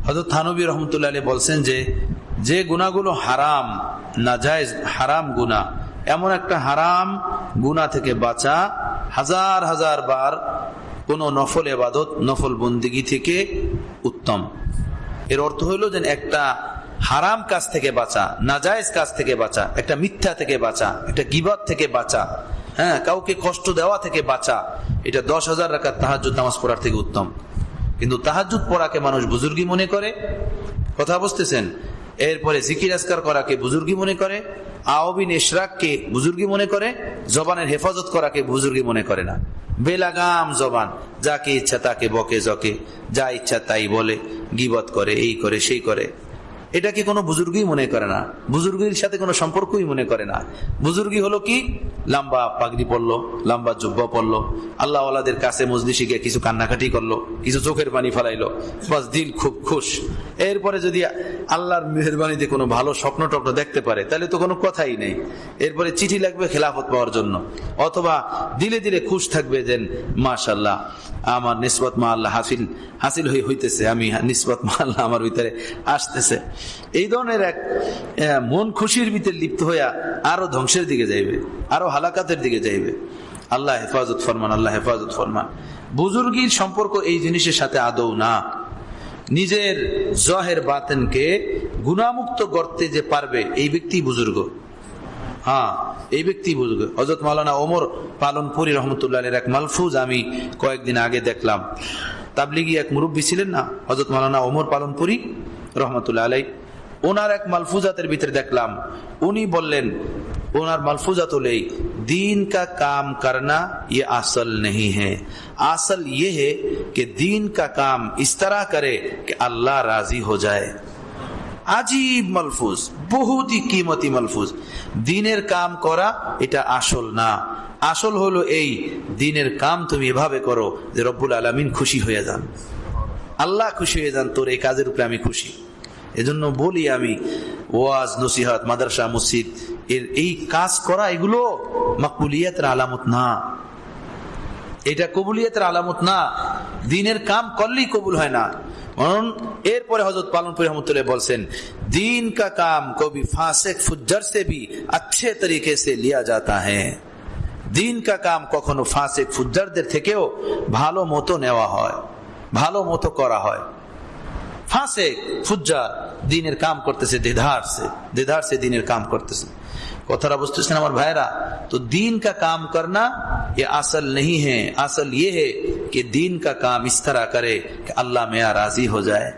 হযরত থানবী রহমতুল্লাহ আলাইহি বলছেন যে গুনাহগুলো হারাম, নাজায়েজ, হারাম গুনাহ, এমন একটা হারাম গুনাহ থেকে বাঁচা হাজার হাজার বার কোন নফল ইবাদত, নফল বন্দেগী থেকে উত্তম। এর অর্থ হলো যে একটা হারাম কাজ থেকে বাঁচা, নাজায়েজ কাজ থেকে বাঁচা, একটা মিথ্যা থেকে বাঁচা, একটা গীবত থেকে বাঁচা, হ্যাঁ, কাউকে কষ্ট দেওয়া থেকে বাঁচা, এটা 10,000 রাকাত তাহাজ্জুদ নামাজ পড়ার থেকে উত্তম। কিন্তু তাহাজ্জুদ পড়াকে মানুষ বুজুর্গি মনে করে, কথা বুঝতেছেন? এরপরে জিকির আজকার করাকে বুজুর্গি মনে করে, আওবিন ইশরাককে বুজুর্গি মনে করে, জবানের হেফাজত করাকে বুজুর্গি মনে করে না। বেলাগাম জবান, যাকে ইচ্ছা তাকে বকে জকে, যা ইচ্ছা তাই বলে, গীবত করে, এই করে সেই করে, এটাকে কোনো বুজুর্গই মনে করে না, বুজুর্গির সাথে কোনো সম্পর্কই মনে করে না। বুজুর্গি হলো কি? লম্বা পাগড়ি পরলো, লম্বা জুব্বা পরলো, আল্লাহ ওয়ালাদের কাছে মজলিসে গিয়ে কিছু কান্নাকাটি করলো, কিছু চোখের পানি ফেলাইলো, বাস দিল খুব খুশ। এরপরে যদি আল্লাহর মেহেরবানিতে কোনো ভালো স্বপ্ন টপ্ন দেখতে পারে তাহলে তো কোনো কথাই নেই। এরপরে চিঠি লাগবে খেলাফত পাওয়ার জন্য, অথবা দিলে দিলে খুশ থাকবে যে মাশাআল্লাহ আমার নিসবত মা আল্লাহ হাসিল হইতেছে, আমি নিসবত মা আল্লাহ আমার ভিতরে আসতেছে। এই ধরনের এক মন খুশির ভিতরে লিপ্ত হইয়া আরো ধ্বংসের দিকে যাইবে, আরো হালাকাতের দিকে যাইবে। আল্লাহ হেফাজত ফরমান, আল্লাহ হেফাজত ফরমান। বুজুর্গির সম্পর্ক এই জিনিসের সাথে আদৌ না। নিজের জহের বাতেনকে গুনাহমুক্ত করতে যে পারবে এই ব্যক্তি বুজুর্গ। হ্যাঁ, এই ব্যক্তি বুজুর্গ। হযরত মাওলানা ওমর পালনপুরি রহমতুল্লাহ আলাইহির এক মালফুজ আমি কয়েকদিন আগে দেখলাম। তাবলিগি এক মুরব্বী ছিলেন না হযরত মাওলানা ওমর পালনপুরি রহমতুল্লাহ আলাইহি, ওনার এক মালফুজাতের ভিতরে দেখলাম, উনি বললেন, ওনার মালফুজাত হলো दीन का काम करना ये असल नहीं है, असल ये है कि दीन का काम इस तरह करे कि अल्लाह राजी हो जाए। আজীব মালফুজ, বহুতই কিমতি মালফুজ। দিনের কাম করা এটা আসল না, আসল হলো এই দিনের কাম তুমি এভাবে করো যে রব্বুল আলামিন খুশি হয়ে যান, আল্লাহ খুশি হয়ে যান, তোর এই কাজের উপরে আমি খুশি। এজন্য বলি আমি, ওয়াজ নসিহত, মাদ্রাসা, মসজিদ, এর এই কাজ করা এগুলো মাকবুলিয়াতের আলামত না, এটা কবুলিয়াতের আলামত না। দিনের কাম করলেই কবুল হয় না। এরপরে হযরত পালনপুরি রহমতুল্লাহ বলছেন, दीन का काम कभी फासिक फुज्जर से भी अच्छे तरीके से लिया जाता है। দিন কা কাম কখনো ফাসিক ফুজ্জারদের থেকেও ভালো মতো নেওয়া হয়, ভালো মতো করা হয়। ফাসিক ফুজ্জার দিনের কাম করতেছে দেধার সে দিনের কাম করতেছে। কথাটা বুঝতেছেন আমার ভাইরা? तो दीन का काम करना ये असल नहीं है, असल ये है कि दीन का काम इस तरह करे कि अल्लाह में राजी हो जाए।